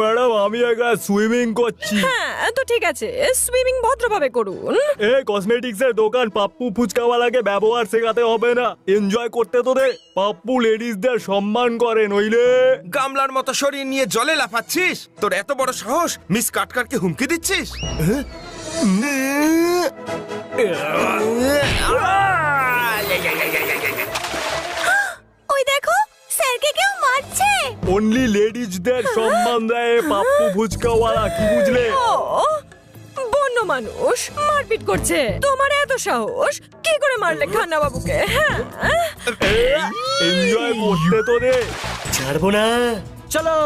Madam আমি একা swimming করছি। হ্যাঁ তো ঠিক আছে, সুইমিং ভদ্রভাবে করুন। কসমেটিক্স এর দোকান, পাপ্পু ফুচকাওয়ালাকে ব্যবহার শেখাতে হবে না, এনজয় করতে তো দে। পাপ্পু লেডিসদের সম্মান করে, নইলে গামলার মতো শরীর নিয়ে জলে লাফাচ্ছিস? তোর এত বড় সাহস, মিস কাটকারকে হুমকি দিচ্ছিস? ওই দেখো, স্যারকে কেউ মারছে। অনলি লেডিসদের সম্মান দেয় পাপ্পু ফুচকাওয়ালা, কি বুঝলে? ও বন্য মানুষ মারপিট করছে, তোমার এত সাহস, কি করে মারলে খান্না বাবুকে? হ্যাঁ এনজয় করতে তো দে। ছাড়বো না, চলো।